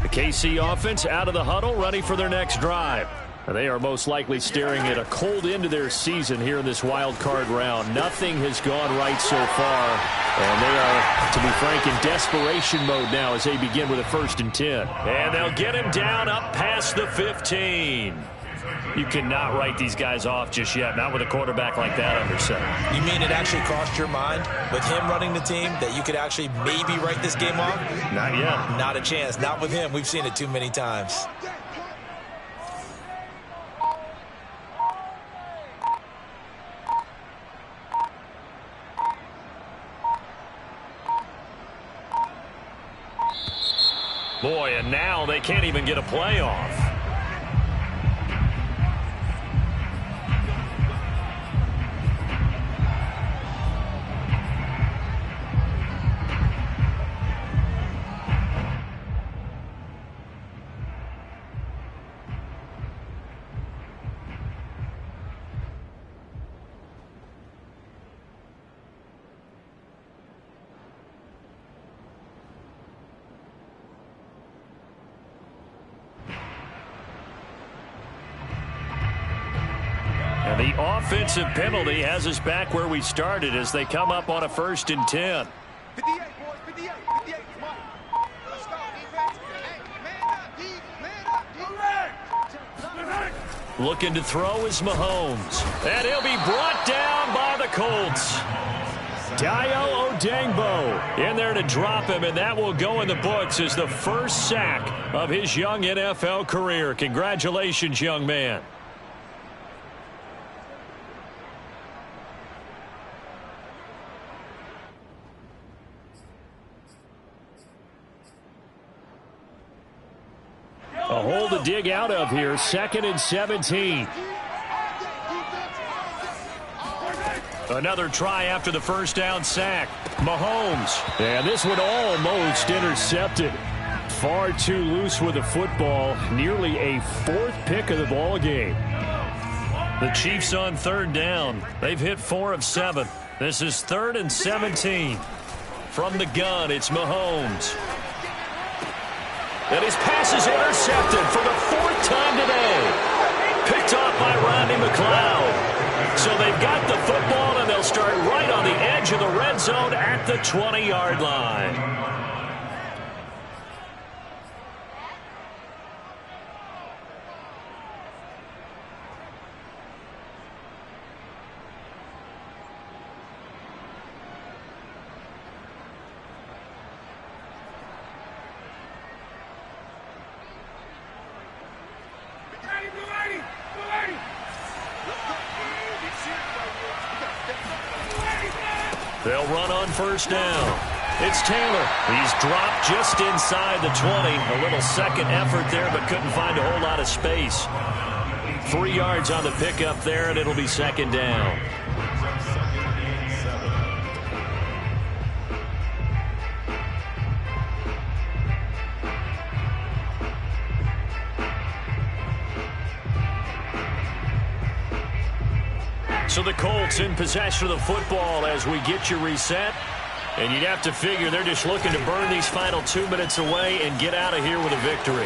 A: The KC offense out of the huddle, ready for their next drive. They are most likely staring at a cold end to their season here in this wild card round. Nothing has gone right so far, and they are, to be frank, in desperation mode now as they begin with a 1st and 10. And they'll get him down up past the 15. You cannot write these guys off just yet, not with a quarterback like that under center.
B: You mean it actually crossed your mind with him running the team that you could actually maybe write this game off?
A: Not yet.
B: Not a chance. Not with him. We've seen it too many times.
A: Boy, and now they can't even get a playoff.
C: The offensive penalty has us back where we started as they come up on a 1st and 10.
E: 58, boys, 58, 58. Come on. Let's go, defense. Hey, man up, D.
C: Looking to throw is Mahomes. And he'll be brought down by the Colts. Dayo Odeyingbo in there to drop him, and that will go in the books as the first sack of his young NFL career. Congratulations, young man. A hole to dig out of here, 2nd and 17. Another try after the first down sack. Mahomes. And this one almost intercepted. Far too loose with the football. Nearly a 4th pick of the ball game. The Chiefs on 3rd down. They've hit 4 of 7. This is 3rd and 17. From the gun, it's Mahomes. And his pass is intercepted for the 4th time today. Picked off by Rodney McLeod. So they've got the football, and they'll start right on the edge of the red zone at the 20-yard line. They'll run on 1st down. It's Taylor. He's dropped just inside the 20. A little second effort there, but couldn't find a whole lot of space. 3 yards on the pickup there, and it'll be 2nd down. So the Colts in possession of the football as we get you reset. And you'd have to figure they're just looking to burn these final 2 minutes away and get out of here with a victory.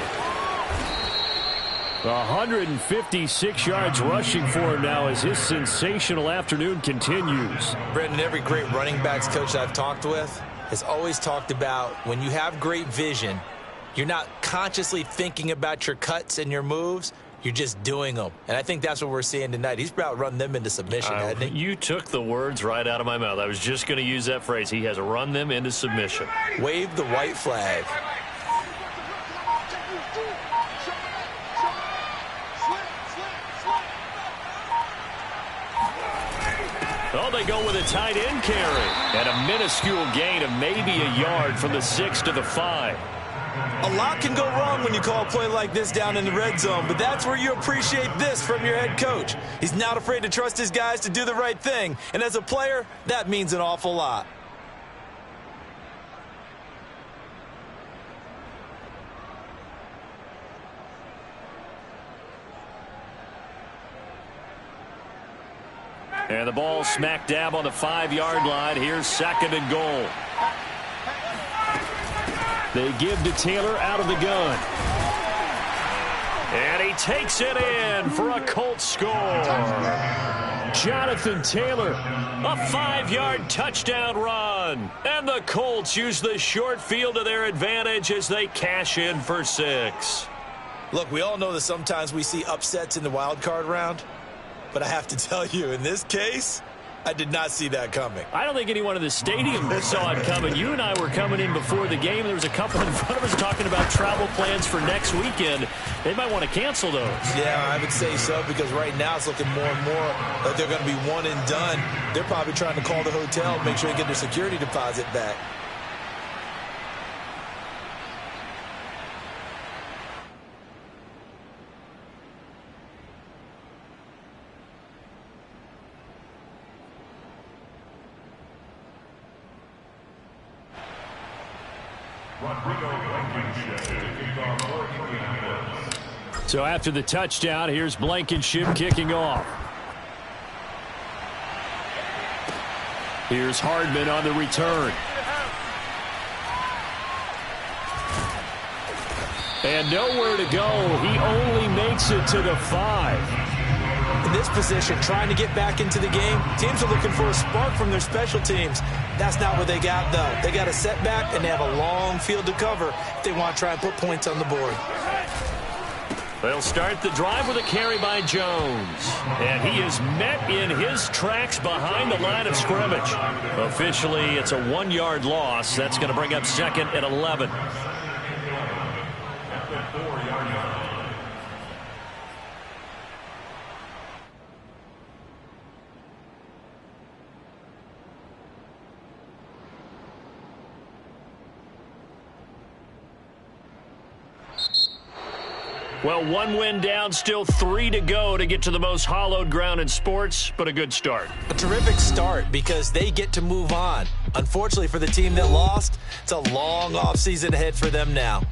C: 156 yards rushing for him now as his sensational afternoon continues.
B: Brendan, every great running backs coach I've talked with has always talked about when you have great vision, you're not consciously thinking about your cuts and your moves. You're just doing them. And I think that's what we're seeing tonight. He's about run them into submission, hasn't he?
C: You took the words right out of my mouth. I was just going to use that phrase. He has run them into submission.
B: Wave the white flag.
C: Oh, they go with a tight end carry. And a minuscule gain of maybe a yard from the 6 to the 5.
B: A lot can go wrong when you call a play like this down in the red zone, but that's where you appreciate this from your head coach. He's not afraid to trust his guys to do the right thing, and as a player, that means an awful lot.
C: And the ball smack dab on the 5-yard line. Here's 2nd and goal. They give to Taylor out of the gun. And he takes it in for a Colts score. Jonathan Taylor, a 5-yard touchdown run. And the Colts use the short field to their advantage as they cash in for 6.
B: Look, we all know that sometimes we see upsets in the wild card round. But I have to tell you, in this case, I did not see that coming.
C: I don't think anyone in the stadium saw it coming. You and I were coming in before the game. There was a couple in front of us talking about travel plans for next weekend. They might want to cancel those.
B: Yeah, I would say so, because right now it's looking more and more like they're going to be one and done. They're probably trying to call the hotel and make sure they get their security deposit back.
C: So after the touchdown, here's Blankenship kicking off. Here's Hardman on the return. And nowhere to go. He only makes it to the 5.
B: this position, trying to get back into the game. Teams are looking for a spark from their special teams. That's not what they got, though. They got a setback, and they have a long field to cover if they want to try and put points on the board.
A: They'll start the drive with a carry by Jones. And he is met in his tracks behind the line of scrimmage. Officially, it's a 1-yard loss. That's going to bring up second and 11. Well, 1 win down, still 3 to go to get to the most hallowed ground in sports, but a good start.
B: A terrific start because they get to move on. Unfortunately for the team that lost, it's a long offseason ahead for them now.